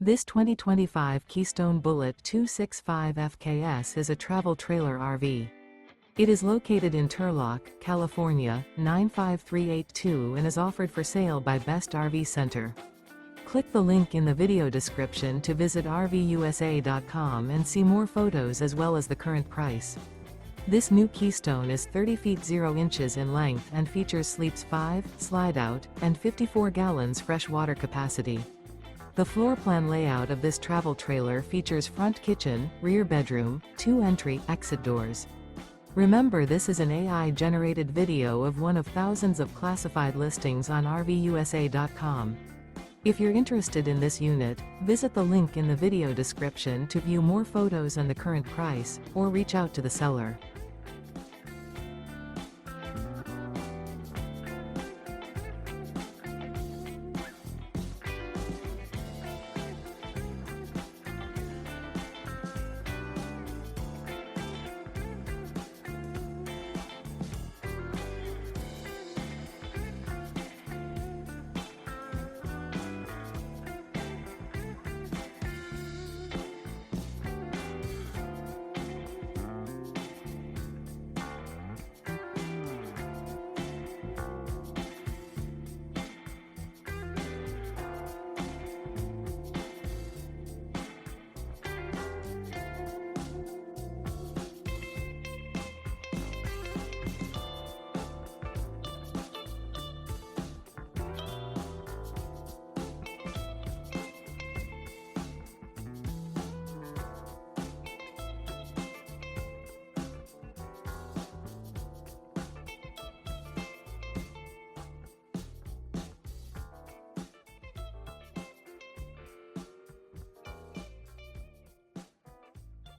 This 2025 Keystone Bullet 265 FKS is a travel trailer RV. It is located in Turlock, California, 95382 and is offered for sale by Best RV Center. Click the link in the video description to visit RVUSA.com and see more photos as well as the current price. This new Keystone is 30 feet 0 inches in length and features sleeps 5, slide-out, and 54 gallons fresh water capacity. The floor plan layout of this travel trailer features front kitchen, rear bedroom, 2 entry/exit doors. Remember, this is an AI-generated video of one of thousands of classified listings on RVUSA.com. If you're interested in this unit, visit the link in the video description to view more photos and the current price, or reach out to the seller.